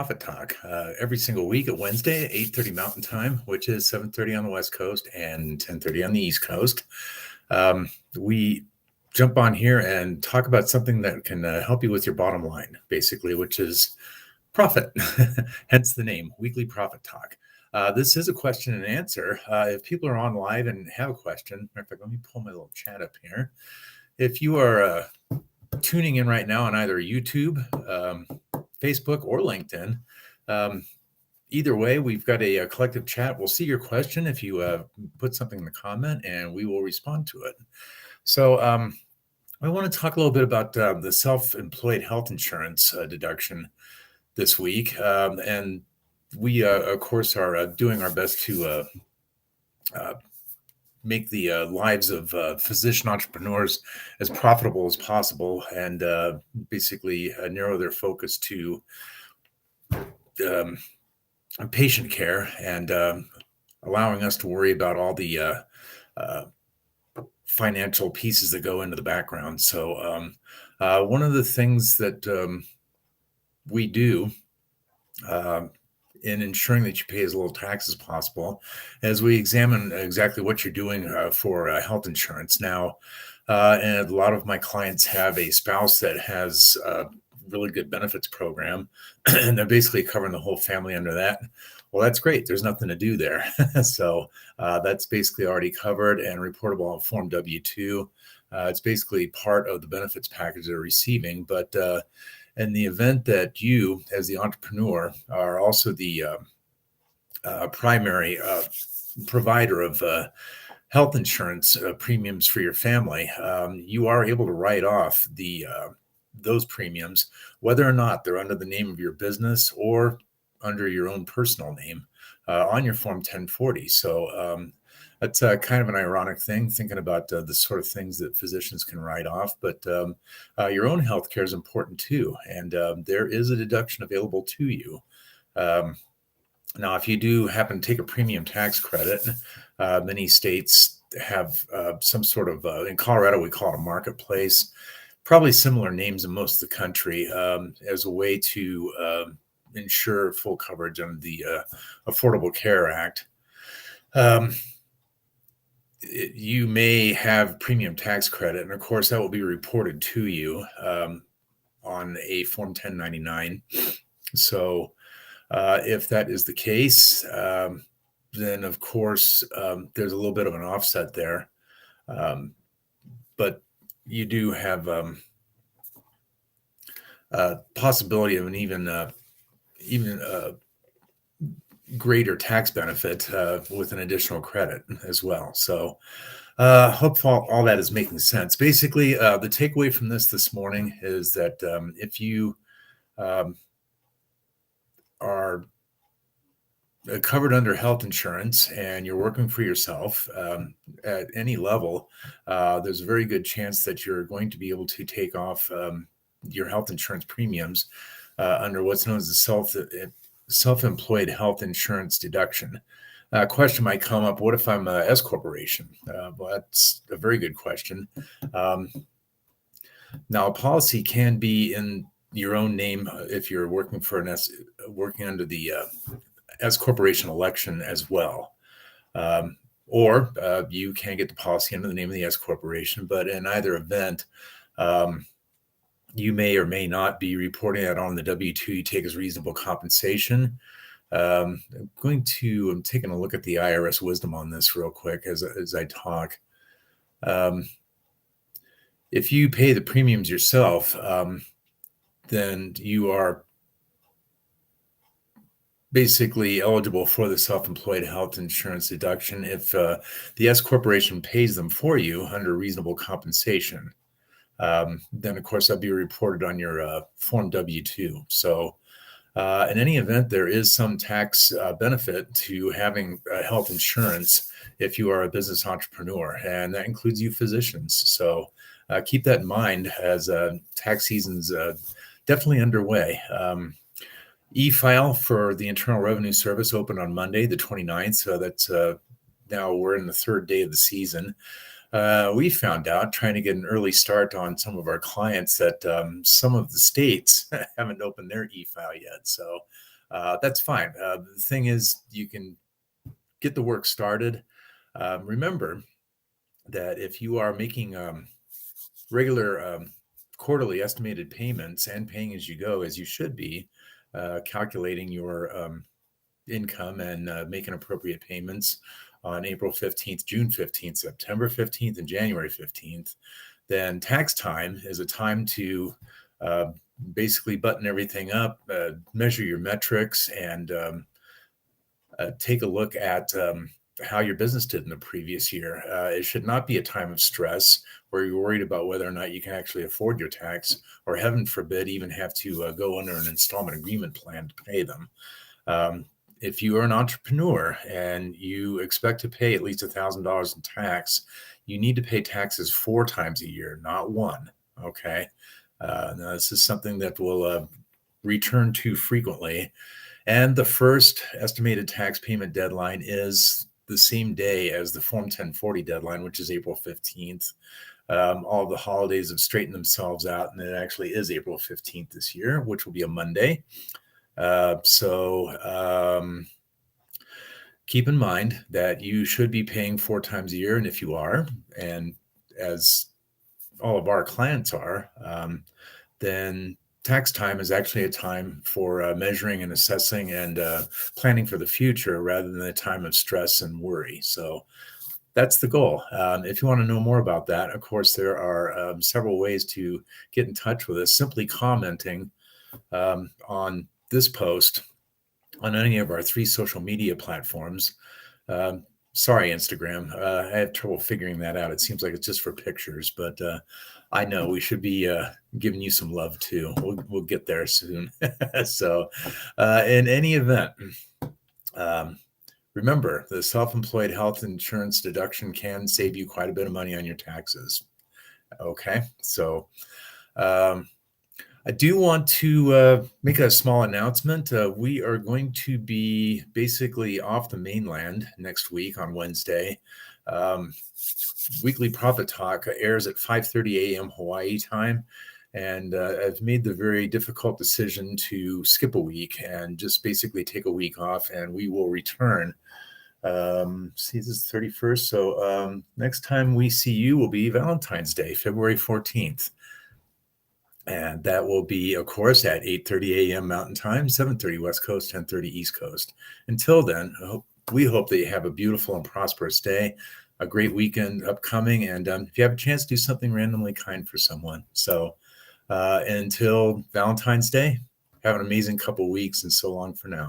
Profit Talk every single week at Wednesday at 8:30 Mountain Time, which is 7:30 on the West Coast and 10:30 on the East Coast. We jump on here and talk about something that can help you with your bottom line, basically, which is profit, hence the name, Weekly Profit Talk. This is a question and answer. If people are on live and have a question, matter of fact, let me pull my little chat up here. If you are tuning in right now on either YouTube, Facebook, or LinkedIn, either way, we've got a collective chat. We'll see your question if you put something in the comment, and we will respond to it. So I want to talk a little bit about the self-employed health insurance deduction this week. And we, of course, are doing our best to make the lives of physician entrepreneurs as profitable as possible, and basically narrow their focus to patient care, and allowing us to worry about all the financial pieces that go into the background. So one of the things that we do in ensuring that you pay as little tax as possible, as we examine exactly what you're doing for health insurance. Now, and a lot of my clients have a spouse that has a really good benefits program, and they're basically covering the whole family under that. Well, that's great. There's nothing to do there. So that's basically already covered and reportable on Form W-2. It's basically part of the benefits package they're receiving. But in the event that you, as the entrepreneur, are also the primary provider of health insurance premiums for your family, you are able to write off those premiums, whether or not they're under the name of your business or under your own personal name, on your Form 1040. So that's kind of an ironic thing, thinking about the sort of things that physicians can write off. But your own health care is important too, and there is a deduction available to you. Now, if you do happen to take a premium tax credit, many states have some sort of, in Colorado, we call it a marketplace, probably similar names in most of the country, as a way to ensure full coverage under the Affordable Care Act. You may have premium tax credit, and of course that will be reported to you on a Form 1099. So if that is the case, then of course there's a little bit of an offset there, but you do have possibility of an even greater tax benefit with an additional credit as well. So hope all that is making sense. Basically, the takeaway from this morning is that if you are covered under health insurance and you're working for yourself at any level, there's a very good chance that you're going to be able to take off your health insurance premiums under what's known as the self-employed health insurance deduction. Question might come up: what if I'm a S corporation? Well, that's a very good question. Now, a policy can be in your own name if you're working for working under the S corporation election as well, or you can get the policy under the name of the S corporation. But in either event, you may or may not be reporting that on the W-2 you take as reasonable compensation. I'm taking a look at the IRS wisdom on this real quick as I talk. If you pay the premiums yourself, then you are basically eligible for the self-employed health insurance deduction if the S corporation pays them for you under reasonable compensation. Then, of course, that'll be reported on your Form W-2. So in any event, there is some tax benefit to having health insurance if you are a business entrepreneur, and that includes you physicians. So keep that in mind as tax season's definitely underway. E-file for the Internal Revenue Service opened on Monday, the 29th. So that's now we're in the third day of the season. We found out, trying to get an early start on some of our clients, that some of the states haven't opened their e-file yet. So that's fine. The thing is, you can get the work started. Remember that if you are making regular quarterly estimated payments and paying as you go, as you should be, calculating your income and making appropriate payments on April 15th, June 15th, September 15th, and January 15th, then tax time is a time to uh, basically button everything up, measure your metrics, and take a look at how your business did in the previous year. It should not be a time of stress where you're worried about whether or not you can actually afford your tax, or heaven forbid, even have to go under an installment agreement plan to pay them. Um, if you are an entrepreneur and you expect to pay at least $1,000 in tax, you need to pay taxes 4 times a year, not one. Okay. Now, this is something that will return to frequently. And the first estimated tax payment deadline is the same day as the Form 1040 deadline, which is April 15th. All the holidays have straightened themselves out, and it actually is April 15th this year, which will be a Monday. So keep in mind that you should be paying 4 times a year. And if you are, and as all of our clients are, then tax time is actually a time for measuring and assessing and planning for the future rather than a time of stress and worry. So that's the goal. If you want to know more about that, of course, there are several ways to get in touch with us. Simply commenting on this post on any of our 3 social media platforms. Sorry, Instagram. I have trouble figuring that out. It seems like it's just for pictures, but I know we should be giving you some love too. We'll get there soon. So, in any event, remember the self-employed health insurance deduction can save you quite a bit of money on your taxes. Okay, so I do want to make a small announcement. We are going to be basically off the mainland next week on Wednesday. Weekly Profit Talk airs at 5:30 a.m. Hawaii time. And I've made the very difficult decision to skip a week and just basically take a week off, and we will return. See, this is 31st. So next time we see you will be Valentine's Day, February 14th. And that will be, of course, at 8:30 a.m. Mountain Time, 7:30 West Coast, 10:30 East Coast. Until then, we hope that you have a beautiful and prosperous day, a great weekend upcoming, and if you have a chance, do something randomly kind for someone. So until Valentine's Day, have an amazing couple weeks, and so long for now.